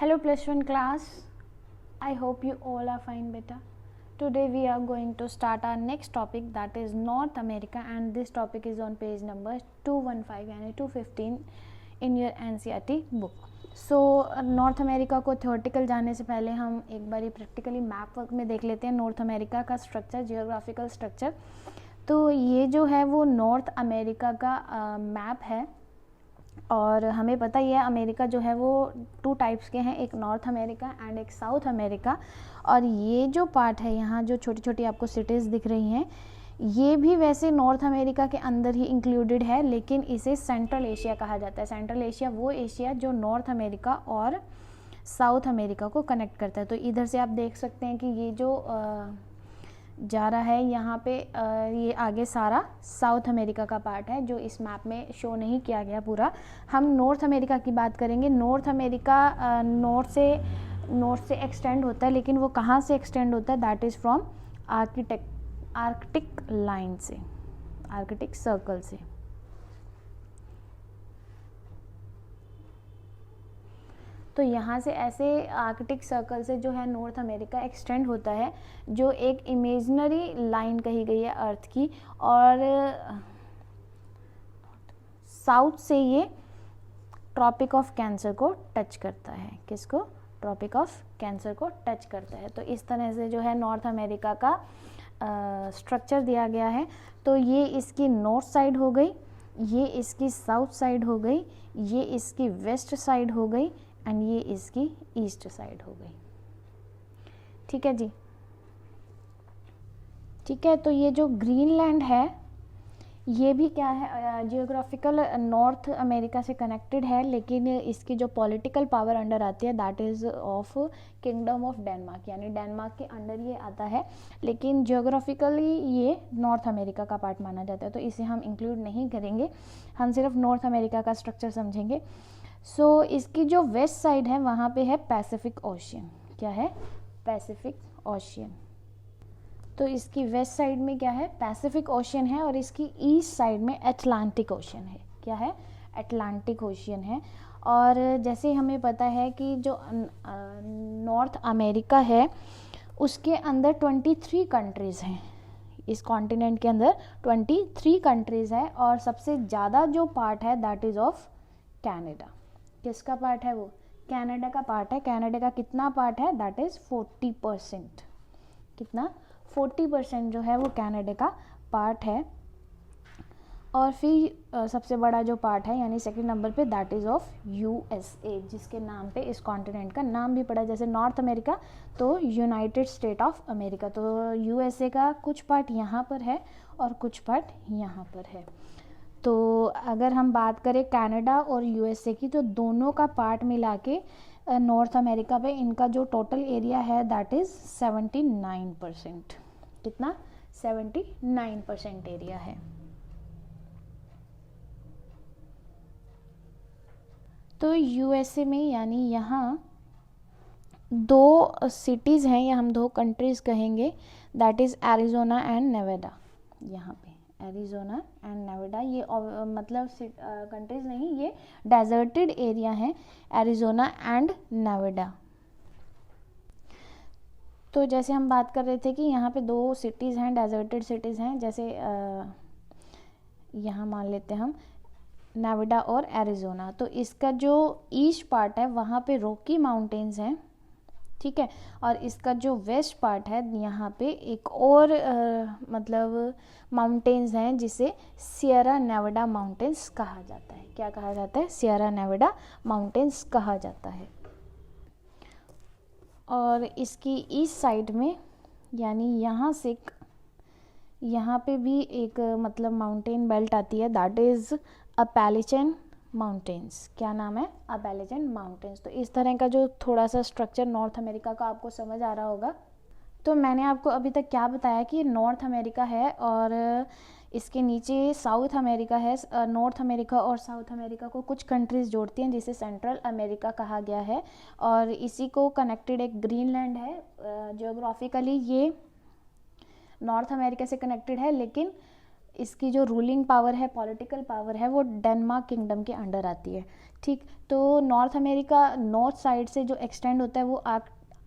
Hello plus 1 class, I hope you all are fine beta. Today we are going to start our next topic, that is North America, and this topic is on page number 215 यानी 215 in your NCERT book. So north America को theoretical जाने से पहले हम एक बारी practically map work में देख लेते हैं नॉर्थ अमेरिका का स्ट्रक्चर, जियोग्राफिकल स्ट्रक्चर. तो ये जो है वो नॉर्थ अमेरिका का मैप है और हमें पता ही है अमेरिका जो है वो टू टाइप्स के हैं, एक नॉर्थ अमेरिका एंड एक साउथ अमेरिका. और ये जो पार्ट है यहाँ जो छोटी छोटी आपको सिटीज़ दिख रही हैं ये भी वैसे नॉर्थ अमेरिका के अंदर ही इंक्लूडेड है, लेकिन इसे सेंट्रल एशिया कहा जाता है. सेंट्रल एशिया वो एशिया जो नॉर्थ अमेरिका और साउथ अमेरिका को कनेक्ट करता है. तो इधर से आप देख सकते हैं कि ये जो जा रहा है यहाँ पे ये आगे सारा साउथ अमेरिका का पार्ट है जो इस मैप में शो नहीं किया गया पूरा. हम नॉर्थ अमेरिका की बात करेंगे. नॉर्थ अमेरिका नॉर्थ से एक्सटेंड होता है, लेकिन वो कहाँ से एक्सटेंड होता है? That is from Arctic line से, आर्कटिक सर्कल से. तो यहाँ से ऐसे आर्कटिक सर्कल से जो है नॉर्थ अमेरिका एक्सटेंड होता है, जो एक इमेजिनरी लाइन कही गई है अर्थ की. और साउथ से ये ट्रॉपिक ऑफ कैंसर को टच करता है. किसको? ट्रॉपिक ऑफ कैंसर को टच करता है. तो इस तरह से जो है नॉर्थ अमेरिका का स्ट्रक्चर दिया गया है. तो ये इसकी नॉर्थ साइड हो गई, ये इसकी साउथ साइड हो गई, ये इसकी वेस्ट साइड हो गई एंड ये इसकी ईस्ट साइड हो गई. ठीक है जी, ठीक है. तो ये जो ग्रीनलैंड है ये भी क्या है, जियोग्राफिकल नॉर्थ अमेरिका से कनेक्टेड है, लेकिन इसकी जो पॉलिटिकल पावर अंडर आती है that is of kingdom of Denmark, यानी डेनमार्क के अंडर ये आता है, लेकिन जियोग्राफिकली ये नॉर्थ अमेरिका का पार्ट माना जाता है. तो इसे हम इंक्लूड नहीं करेंगे, हम सिर्फ नॉर्थ अमेरिका का स्ट्रक्चर समझेंगे. सो इसकी जो वेस्ट साइड है वहाँ पे है पैसिफिक ओशियन. क्या है? Pacific ocean. तो इसकी वेस्ट साइड में क्या है? पैसिफिक ओशियन है. और इसकी ईस्ट साइड में अटलांटिक ओशियन है. क्या है? अटलांटिक ओशियन है. और जैसे हमें पता है कि जो नॉर्थ अमेरिका है उसके अंदर 23 कंट्रीज़ हैं. इस कॉन्टिनेंट के अंदर 23 कंट्रीज़ हैं और सबसे ज़्यादा जो पार्ट है दैट इज़ ऑफ कनाडा. किसका पार्ट है वो? कनाडा का पार्ट है. कनाडा का कितना पार्ट है? That is 40%. कितना? 40% जो है वो कनाडा का पार्ट है. और फिर सबसे बड़ा जो पार्ट है यानी सेकंड नंबर पे दैट इज़ ऑफ यूएसए, जिसके नाम पे इस कॉन्टिनेंट का नाम भी पड़ा. जैसे नॉर्थ अमेरिका तो यूनाइटेड स्टेट ऑफ अमेरिका, तो यूएसए का कुछ पार्ट यहाँ पर है और कुछ पार्ट यहाँ पर है. तो अगर हम बात करें कनाडा और यूएसए की तो दोनों का पार्ट मिला के नॉर्थ अमेरिका पे इनका जो टोटल एरिया है दैट इज़ 79%. कितना? 79% एरिया है. तो यूएसए में यानी यहाँ दो सिटीज़ हैं या हम दो कंट्रीज़ कहेंगे, that is Arizona and Nevada. यहाँ पे एरिज़ोना एंड नेवाडा ये मतलब कंट्रीज़ नहीं, ये डेजर्टेड एरिया हैं, एरिज़ोना एंड नेवाडा. तो जैसे हम बात कर रहे थे कि यहाँ पे दो सिटीज़ हैं, डेजर्टेड सिटीज़ हैं, जैसे यहाँ मान लेते हैं हम नेवाडा और एरिज़ोना. तो इसका जो ईस्ट पार्ट है वहाँ पे रॉकी माउंटेन्स हैं. ठीक है. और इसका जो वेस्ट पार्ट है यहाँ पे एक और मतलब माउंटेन्स हैं जिसे सियरा नेवाडा माउंटेन्स कहा जाता है. क्या कहा जाता है? सियरा नेवाडा माउंटेन्स कहा जाता है. और इसकी ईस्ट साइड में यानी यहाँ से यहाँ पे भी एक मतलब माउंटेन बेल्ट आती है दैट इज़ अपैलेचियन माउंटेन्स. क्या नाम है? अपैलेचियन माउंटेन्स. तो इस तरह का जो थोड़ा सा स्ट्रक्चर नॉर्थ अमेरिका का आपको समझ आ रहा होगा. तो मैंने आपको अभी तक क्या बताया कि नॉर्थ अमेरिका है और इसके नीचे साउथ अमेरिका है. नॉर्थ अमेरिका और साउथ अमेरिका को कुछ कंट्रीज़ जोड़ती हैं जिसे सेंट्रल अमेरिका कहा गया है. और इसी को कनेक्टेड एक ग्रीनलैंड है. जियोग्राफिकली ये नॉर्थ अमेरिका से कनेक्टेड है, लेकिन इसकी जो रूलिंग पावर है, पॉलिटिकल पावर है, वो डेनमार्क किंगडम के अंडर आती है. ठीक, तो नॉर्थ अमेरिका नॉर्थ साइड से जो एक्सटेंड होता है वो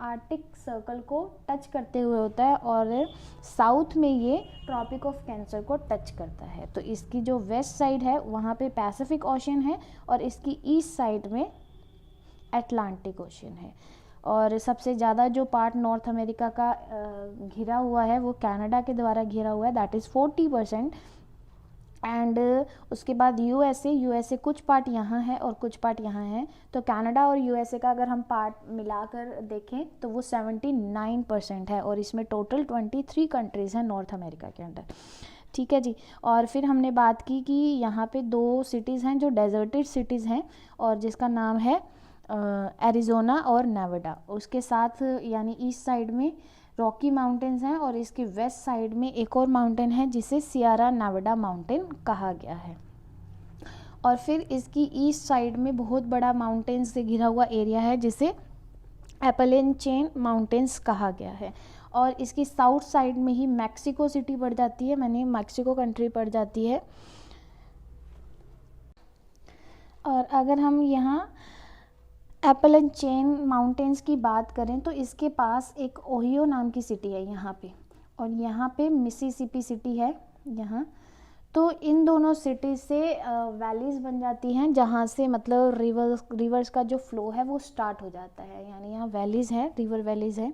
आर्कटिक सर्कल को टच करते हुए होता है, और साउथ में ये ट्रॉपिक ऑफ कैंसर को टच करता है। तो इसकी जो वेस्ट साइड है वहाँ पे पैसिफिक ओशन है, और इसकी ईस्ट साइड में अटलांटिक ओशन है। और सबसे ज़्यादा जो पार्ट नॉर्थ अमेरिका का घिरा हुआ है वो कनाडा के द्वारा घिरा हुआ है, दैट इज़ 40%। एंड उसके बाद यूएसए कुछ पार्ट यहाँ है और कुछ पार्ट यहाँ है। तो कनाडा और यूएसए का अगर हम पार्ट मिलाकर देखें तो वो 79% है, और इसमें टोटल 23 कंट्रीज़ हैं नॉर्थ अमेरिका के अंदर। ठीक है जी। और फिर हमने बात की कि यहाँ पे 2 सिटीज़ हैं जो डेजर्टेड सिटीज़ हैं, और जिसका नाम है एरिज़ोना और नेवाडा। उसके साथ यानी ईस्ट साइड में रॉकी माउंटेन्स हैं, और इसकी वेस्ट साइड में एक और माउंटेन है जिसे सियरा नेवाडा माउंटेन कहा गया है। और फिर इसकी ईस्ट साइड में बहुत बड़ा माउंटेन्स से घिरा हुआ एरिया है जिसे एपलेचेन माउंटेन्स कहा गया है। और इसकी साउथ साइड में ही मैक्सिको सिटी पड़ जाती है, मैंने मैक्सिको कंट्री पड़ जाती है। और अगर हम यहाँ एपलेचेन माउंटेन्स की बात करें तो इसके पास एक ओहियो नाम की सिटी है यहाँ पे, और यहाँ पे मिसिसिपी सिटी है यहाँ। तो इन दोनों सिटी से वैलीज बन जाती हैं, जहाँ से मतलब रिवर्स का जो फ्लो है वो स्टार्ट हो जाता है, यानी यहाँ वैलीज है, रिवर वैलीज है।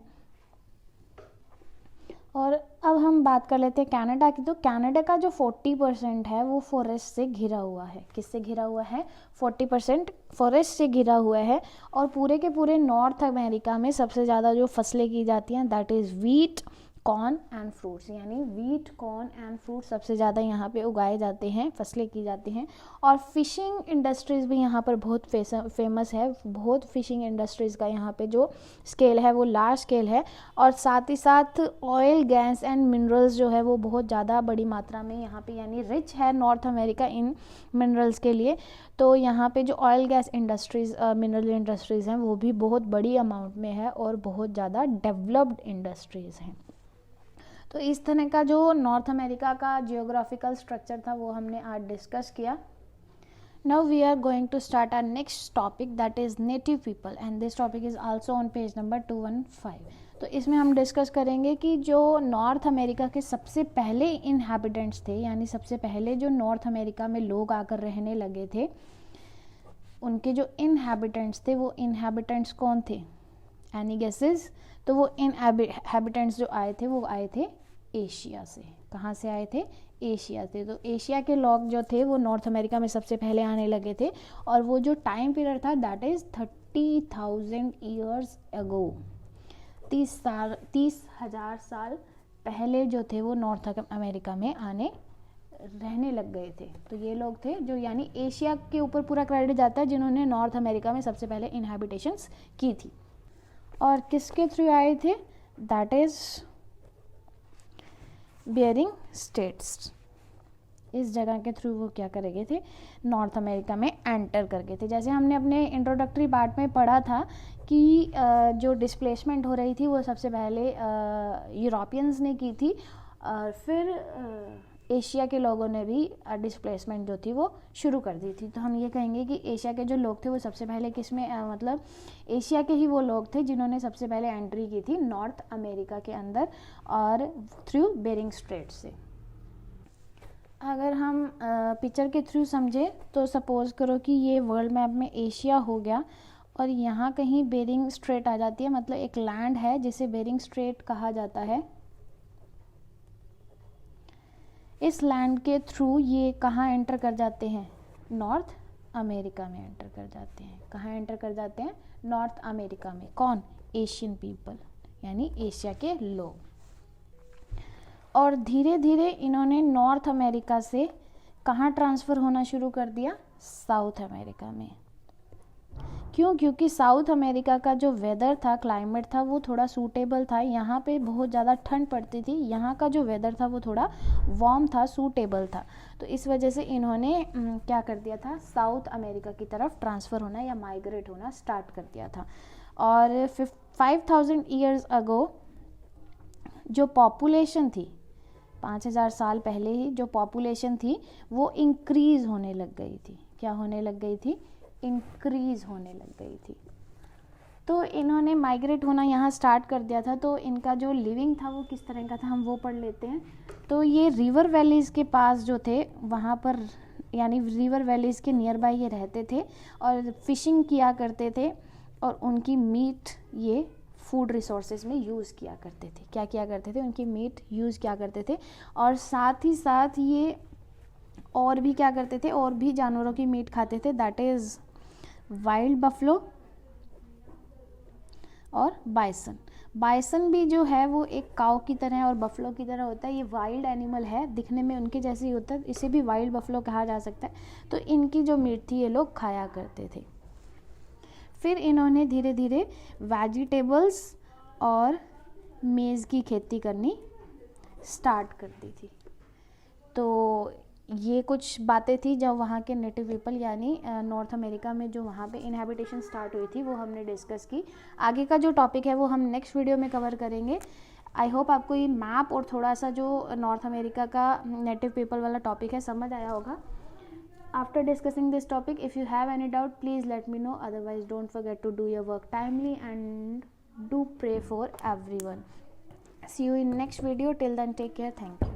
और अब हम बात कर लेते हैं कनाडा की। तो कनाडा का जो 40% है वो फॉरेस्ट से घिरा हुआ है। किससे घिरा हुआ है? 40% फॉरेस्ट से घिरा हुआ है। और पूरे के पूरे नॉर्थ अमेरिका में सबसे ज़्यादा जो फसलें की जाती हैं that is wheat, corn and fruits, यानी वीट, कॉर्न एंड फ्रूट सबसे ज़्यादा यहाँ पे उगाए जाते हैं, फसलें की जाती हैं। और फिशिंग इंडस्ट्रीज़ भी यहाँ पर बहुत फेमस है। बहुत फिशिंग इंडस्ट्रीज़ का यहाँ पे जो स्केल है वो लार्ज स्केल है। और साथ ही साथ ऑयल, गैस एंड मिनरल्स जो है वो बहुत ज़्यादा बड़ी मात्रा में यहाँ पे, यानी रिच है नॉर्थ अमेरिका इन मिनरल्स के लिए। तो यहाँ पे जो oil gas industries, mineral industries हैं वो भी बहुत बड़ी अमाउंट में है, और बहुत ज़्यादा डेवलप्ड इंडस्ट्रीज़ हैं। तो इस तरह का जो नॉर्थ अमेरिका का जियोग्राफिकल स्ट्रक्चर था वो हमने आज डिस्कस किया। Now we are going to start our next topic that is native people, and this topic is also on page number 215। तो इसमें हम डिस्कस करेंगे कि जो नॉर्थ अमेरिका के सबसे पहले इनहैबिटेंट्स थे, यानी सबसे पहले जो नॉर्थ अमेरिका में लोग आकर रहने लगे थे, उनके जो इनहैबिटेंट्स थे वो इनहैबिटेंट्स कौन थे? Any guesses? तो वो इनहैबिटेंट्स जो आए थे वो आए थे एशिया से। कहाँ से आए थे? एशिया से। तो एशिया के लोग जो थे वो नॉर्थ अमेरिका में सबसे पहले आने लगे थे, और वो जो टाइम पीरियड था दैट इज़ 30,000 ईयर्स अगो। 30,000 साल पहले जो थे वो नॉर्थ अमेरिका में आने रहने लग गए थे। तो ये लोग थे जो, यानी एशिया के ऊपर पूरा क्रेडिट जाता है जिन्होंने नॉर्थ अमेरिका में सबसे पहले इनहैबिटेशंस की थी। और किसके थ्रू आए थे? That is Bering Straits. इस जगह के थ्रू वो क्या कर गए थे? नॉर्थ अमेरिका में एंटर कर गए थे। जैसे हमने अपने इंट्रोडक्टरी पार्ट में पढ़ा था कि जो डिस्प्लेसमेंट हो रही थी वो सबसे पहले यूरोपियंस ने की थी, और फिर एशिया के लोगों ने भी डिस्प्लेसमेंट जो थी वो शुरू कर दी थी। तो हम ये कहेंगे कि एशिया के जो लोग थे वो सबसे पहले किसमें, मतलब एशिया के ही वो लोग थे जिन्होंने सबसे पहले एंट्री की थी नॉर्थ अमेरिका के अंदर, और थ्रू बेरिंग स्ट्रेट से। अगर हम पिक्चर के थ्रू समझे तो सपोज़ करो कि ये वर्ल्ड मैप में एशिया हो गया, और यहाँ कहीं बेरिंग स्ट्रेट आ जाती है, मतलब एक लैंड है जिसे बेरिंग स्ट्रेट कहा जाता है। इस लैंड के थ्रू ये कहाँ एंटर कर जाते हैं? नॉर्थ अमेरिका में एंटर कर जाते हैं। कहाँ एंटर कर जाते हैं? नॉर्थ अमेरिका में। कौन? एशियन पीपल, यानी एशिया के लोग। और धीरे धीरे इन्होंने नॉर्थ अमेरिका से कहाँ ट्रांसफ़र होना शुरू कर दिया? साउथ अमेरिका में। क्यों? क्योंकि साउथ अमेरिका का जो वेदर था, क्लाइमेट था, वो थोड़ा सूटेबल था। यहाँ पे बहुत ज़्यादा ठंड पड़ती थी, यहाँ का जो वेदर था वो थोड़ा वार्म था, सूटेबल था। तो इस वजह से इन्होंने क्या कर दिया था? साउथ अमेरिका की तरफ ट्रांसफ़र होना या माइग्रेट होना स्टार्ट कर दिया था। और 5,000 ईयर्स अगो जो पॉपुलेशन थी, 5,000 साल पहले ही जो पॉपुलेशन थी वो इंक्रीज़ होने लग गई थी। क्या होने लग गई थी? इंक्रीज होने लग गई थी। तो इन्होंने माइग्रेट होना यहाँ स्टार्ट कर दिया था। तो इनका जो लिविंग था वो किस तरह का था हम वो पढ़ लेते हैं। तो ये रिवर वैलीज़ के पास जो थे वहाँ पर, यानी रिवर वैलीज़ के नियर बाय ये रहते थे और फिशिंग किया करते थे, और उनकी मीट ये फूड रिसोर्सेज में यूज़ किया करते थे। क्या किया करते थे? उनकी मीट यूज़ किया करते थे। और साथ ही साथ ये और भी क्या करते थे, और भी जानवरों की मीट खाते थे, दैट इज़ वाइल्ड बफलो और बाइसन। बाइसन भी जो है वो एक काऊ की तरह और बफलो की तरह होता है। ये वाइल्ड एनिमल है, दिखने में उनके जैसे ही होता है, इसे भी वाइल्ड बफलो कहा जा सकता है। तो इनकी जो मीट थी ये लोग खाया करते थे। फिर इन्होंने धीरे धीरे वेजिटेबल्स और मेज़ की खेती करनी स्टार्ट कर दी थी। तो ये कुछ बातें थी जब वहाँ के नेटिव पीपल यानी नॉर्थ अमेरिका में जो वहाँ पे इनहैबिटेशन स्टार्ट हुई थी वो हमने डिस्कस की। आगे का जो टॉपिक है वो हम नेक्स्ट वीडियो में कवर करेंगे। आई होप आपको ये मैप और थोड़ा सा जो नॉर्थ अमेरिका का नेटिव पीपल वाला टॉपिक है समझ आया होगा। After discussing this topic, if you have any doubt, please let me know. Otherwise, don't forget to do your work timely and do pray for everyone. See you in next video. Till then, take care. Thank you.